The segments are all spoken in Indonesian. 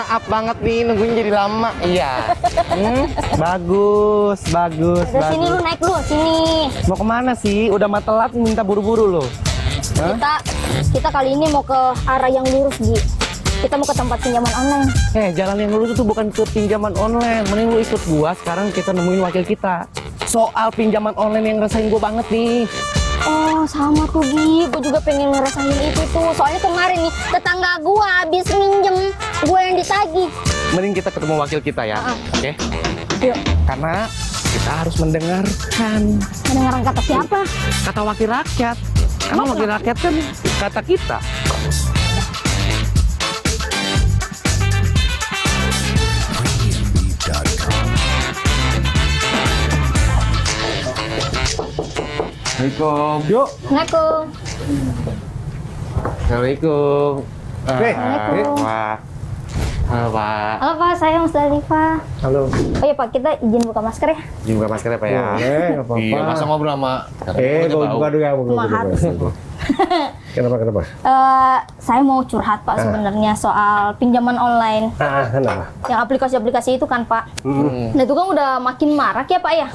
maaf banget nih nungguin jadi lama. Iya. Bagus. Udah sini lu naik lu, sini. Mau kemana sih? Udah mah telat minta buru-buru lo. Kita kali ini mau ke arah yang lurus, Gi. Kita mau ke tempat pinjaman online. Jalan yang lurus itu bukan ke pinjaman online. Mending lu ikut gua, sekarang kita nemuin wakil kita. Soal pinjaman online yang ngerasain gua banget nih. Oh, sama tuh, Gi. Gue juga pengen ngerasain itu tuh. Soalnya kemarin nih, tetangga gue habis minjem, gue yang ditagih. Mending kita ketemu wakil kita ya. Oke? Yuk. Karena kita harus mendengarkan Mendengarkan kata siapa? kata wakil rakyat. Karena wakil rakyat kan kata kita. Assalamualaikum. Yuk. Assalamualaikum. Assalamualaikum. Assalamualaikum. Pak. Halo Pak. Halo Pak, saya Musdalifah. Halo. Oh iya Pak, kita izin buka masker ya? Izin buka masker ya Pak ya. Nggak apa-apa. Iya, masa ngobrol sama. buka dulu ya. Maaf. Kenapa? Saya mau curhat Pak sebenarnya soal pinjaman online. Kenapa? Yang aplikasi-aplikasi itu kan Pak. Nah itu kan udah makin marak ya Pak ya.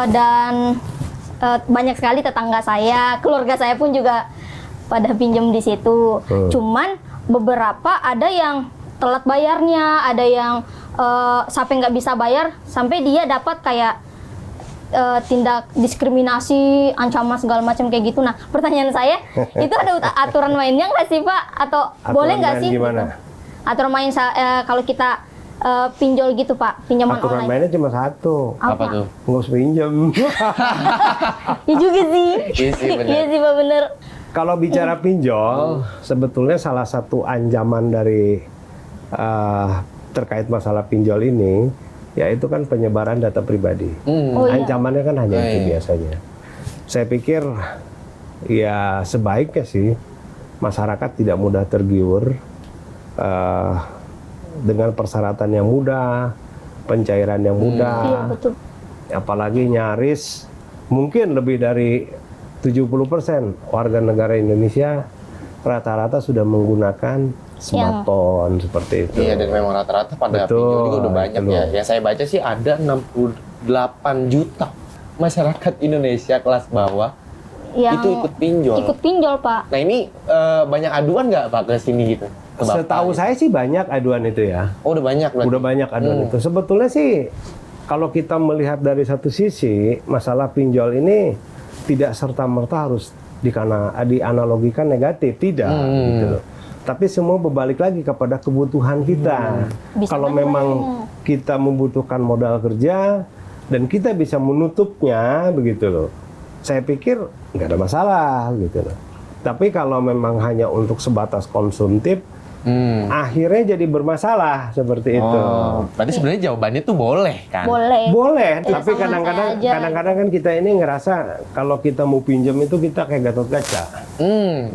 Dan banyak sekali tetangga saya, keluarga saya pun juga pada pinjam di situ. Cuman beberapa ada yang telat bayarnya, ada yang sampai nggak bisa bayar, sampai dia dapat kayak tindak diskriminasi, ancaman segala macam kayak gitu. Nah, pertanyaan saya, itu ada aturan mainnya nggak sih Pak? Atau boleh nggak sih? Gimana? Aturan main kalau kita pinjol gitu Pak, pinjaman Aturan online. mainnya cuma satu. Apa tuh? Nggak usah pinjam. Iya juga sih. Iya sih, bener. Iya sih Pak, bener. Kalau bicara pinjol, sebetulnya salah satu ancaman dari terkait masalah pinjol ini, yaitu kan penyebaran data pribadi. Oh, iya. Ancamannya kan hanya itu iya. biasanya. Saya pikir ya sebaiknya sih masyarakat tidak mudah tergiur dengan persyaratan yang mudah, pencairan yang mudah. Iya betul. Apalagi nyaris mungkin lebih dari 70% warga negara Indonesia rata-rata sudah menggunakan smartphone seperti itu. Iya, dan memang rata-rata pada Betul, pinjol juga udah banyak betul. ya. Yang saya baca sih ada 68 juta masyarakat Indonesia kelas bawah Yang itu ikut pinjol. Ikut pinjol Pak. Nah ini banyak aduan nggak Pak ke sini gitu? Ke Bapak Setahu gitu? saya sih banyak aduan itu ya. Oh udah banyak berarti? Udah banyak aduan itu. Sebetulnya sih kalau kita melihat dari satu sisi, masalah pinjol ini tidak serta-merta harus dianalogikan negatif, tidak gitu loh. Tapi semua berbalik lagi kepada kebutuhan kita. Bisa Kalau mana memang ya? kita membutuhkan modal kerja dan kita bisa menutupnya begitu loh. Saya pikir nggak ada masalah gitu loh. Tapi kalau memang hanya untuk sebatas konsumtif, akhirnya jadi bermasalah seperti itu. Oh, berarti sebenarnya jawabannya tuh boleh kan? Boleh. Boleh, Ya, tapi sama kadang-kadang saya aja. kadang-kadang kan kita ini ngerasa kalau kita mau pinjam itu kita kayak Gatot Kaca.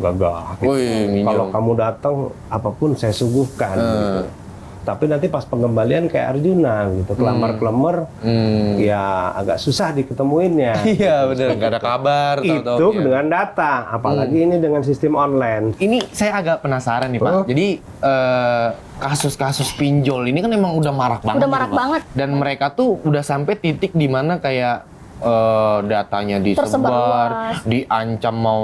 Gagah. Gitu. Wih, minjem. Kalau kamu datang apapun saya suguhkan gitu. Tapi nanti pas pengembalian kayak Arjuna gitu, kelamar-kelemar ya agak susah diketemuinnya. Iya bener, nggak ada kabar. Itu dengan data, apalagi ini dengan sistem online. Ini saya agak penasaran nih Pak. Jadi kasus-kasus pinjol ini kan emang udah marak banget. Udah gitu, marak Pak. banget. Dan mereka tuh udah sampai titik di mana kayak datanya Tersebar disebar, luas. diancam mau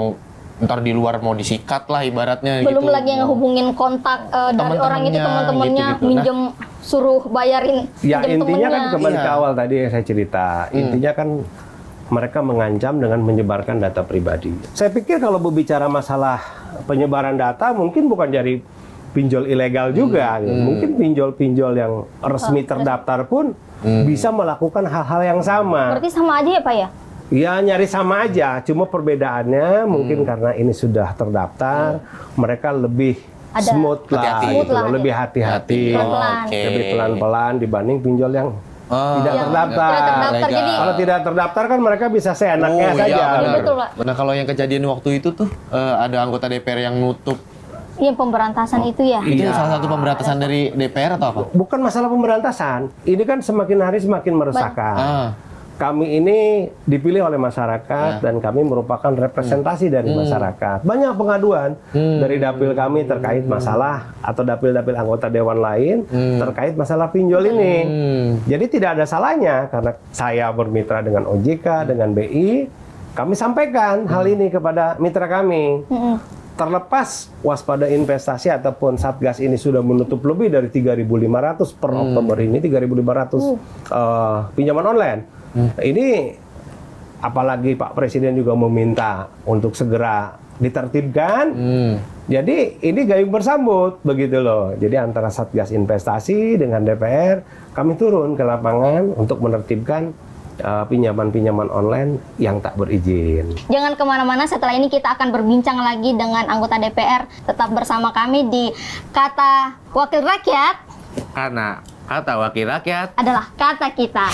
ntar di luar mau disikat lah ibaratnya. Belum gitu. lagi yang hubungin kontak dari orang itu, teman-temannya gitu-gitu. minjem, suruh bayarin Ya pinjem intinya kan temennya. kembali Iya. ke awal tadi yang saya cerita. Intinya kan mereka mengancam dengan menyebarkan data pribadi. Saya pikir kalau berbicara masalah penyebaran data mungkin bukan dari pinjol ilegal juga. Gitu. Mungkin pinjol-pinjol yang resmi terdaftar pun bisa melakukan hal-hal yang sama. Berarti sama aja ya Pak ya? Ya nyaris sama aja, cuma perbedaannya mungkin karena ini sudah terdaftar, mereka lebih Ada smooth lah, hati-hati. gitu Smooth lah, loh, lebih hati-hati, Pelan-pelan. Oke. lebih pelan-pelan dibanding pinjol yang tidak Yang terdaftar. tidak terdaftar, Legal. jadi Kalau tidak terdaftar kan mereka bisa seenaknya Oh, saja. iya, benar. Betul, Pak. Nah kalau yang kejadian waktu itu tuh ada anggota DPR yang nutup. yang pemberantasan itu ya. Itu salah satu pemberantasan dari DPR atau apa? Bukan masalah pemberantasan, ini kan semakin hari semakin meresahkan. Ah. kami ini dipilih oleh masyarakat dan kami merupakan representasi dari masyarakat. Banyak pengaduan dari dapil kami terkait masalah atau dapil-dapil anggota dewan lain terkait masalah pinjol ini. Jadi tidak ada salahnya karena saya bermitra dengan OJK, dengan BI, kami sampaikan hal ini kepada mitra kami. Terlepas waspada investasi ataupun Satgas ini sudah menutup lebih dari 3.500 per Oktober ini, 3.500 pinjaman online. Ini apalagi Pak Presiden juga meminta untuk segera ditertibkan. Jadi ini gayung bersambut begitu loh. Jadi antara Satgas Investasi dengan DPR, kami turun ke lapangan untuk menertibkan pinjaman-pinjaman online yang tak berizin. Jangan kemana-mana, setelah ini kita akan berbincang lagi dengan anggota DPR. Tetap bersama kami di Kata Wakil Rakyat. Karena kata wakil rakyat Adalah kata kita.